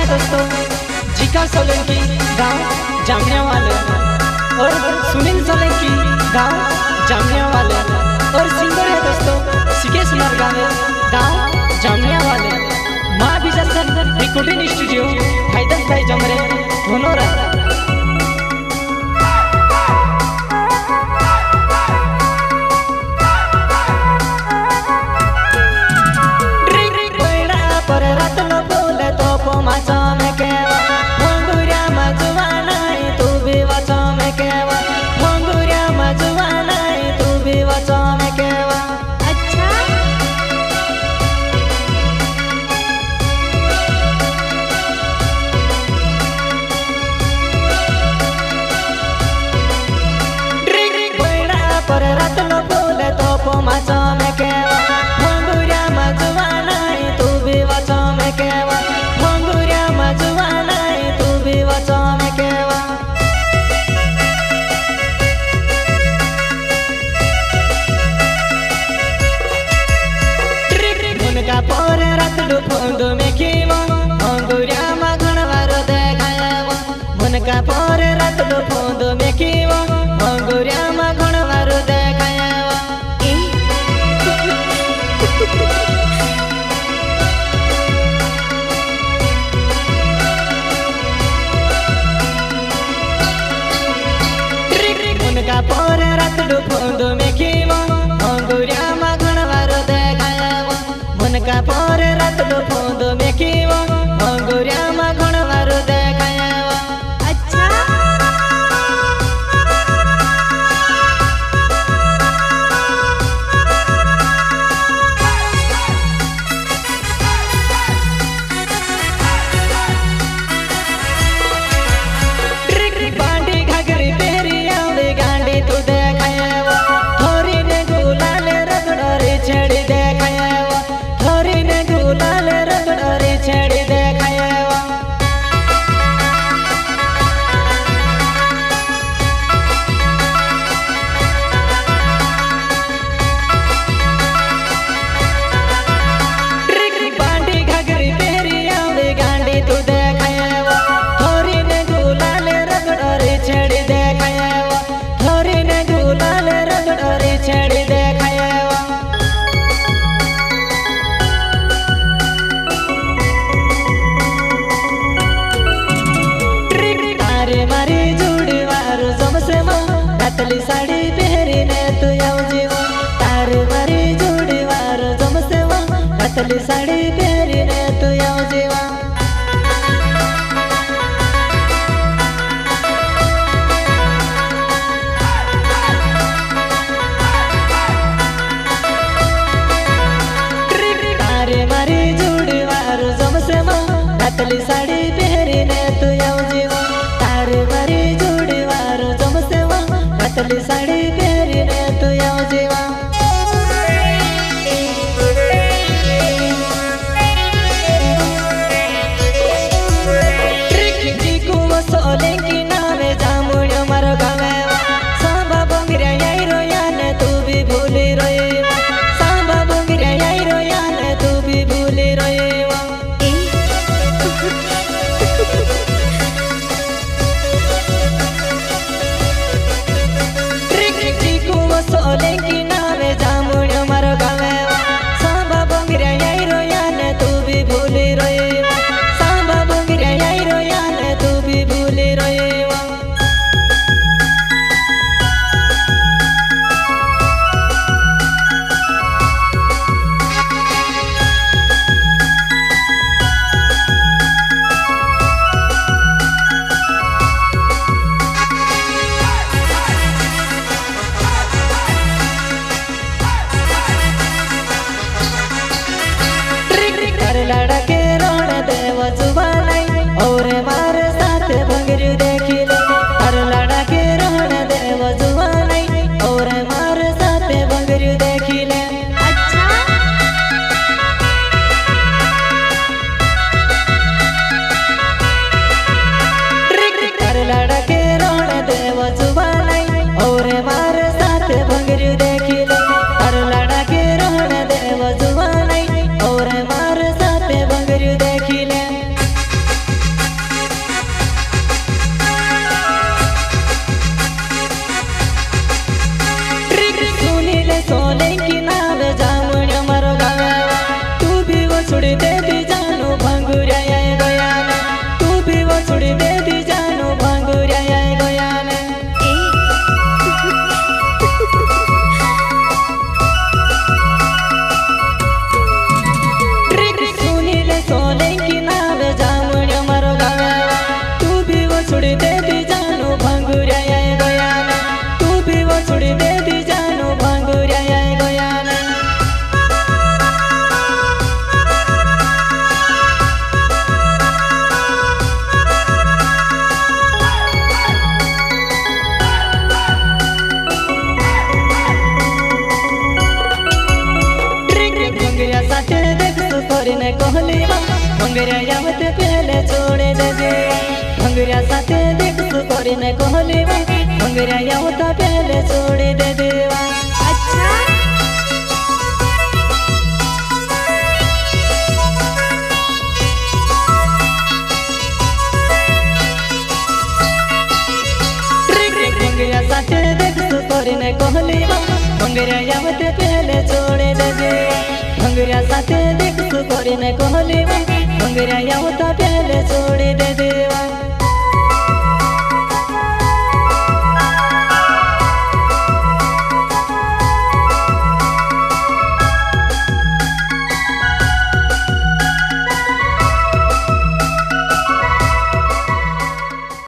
दोस्तों जीका सोलंकी गांव जामने वाले और सुनील सोलंकी गांव जामने वाले और सिंगर है दोस्तों सिकेश नरगावे गांव जामने वाले माँ बिजासन रिकॉर्डिंग स्टूडियो हैदर भाई जमरे धनोरा का पर रात लो फोंद में कीवा मंगुरिया मा घणवार देखायावा उनका पर रात लो फोंद में कीवा मंगुरिया मा घणवार देखायावा उनका पर रात लो फोंद में कीवा मंगुरिया मा घणवार देखायावा पतली साड़ी पहरीने तू आऊ जीवा तार मारी जोड़ी वार जमसे वा पतली साड़ी पहरीने तू आऊ जीवा तार मारी जोड़ी वार जमसे वा पतली साड़ी पहरीने तू आऊ जीवा तार मारी जोड़ी वार जमसे वा पतली साड़ी पहरीने तू आऊ जीवा सोलंकी नामे जामुयो मारो गावे सांबा बोंगरिया याई रोयाने तू भी भूली रोईवा सांबा बोंगरिया याई रोयाने तू भी भूली रोईवा सोलंकी नामे जामुयो मारो गावे सांबा बोंगरिया याई रोयाने तू भी भूली रोईवा सांबा बोंगरिया याई रोयाने तू भी भूली रोईवा लड़ा के रोण देव जुबानाई और मारे साथ भंगरी देखी ले हर लड़ा के रोण देव जुबानाई और मारे साथ भंगरी देखी ले हर लड़ा के रोण देव जुबानाई और मारे साथ भंगरी देखी ले हर लड़ा के रोण देव जुबानाई और मारे साथ भंगरी કરીને કોહલીમાં ભંગરિયા આવતે પહેલે છોડી દેજે ભંગરિયા સાથે દેખશું કરીને કોહલીમાં ભંગરિયા આવતા પહેલે છોડી દેજે સાથે દેખશું કરીને કોહલીમાં ભંગરિયા આવતે પહેલે છોડી દેજે ભંગરિયા સાથે દેખશું કરીને કોહલીમાં ભંગરિયા આવતા પહેલે છોડી દેજે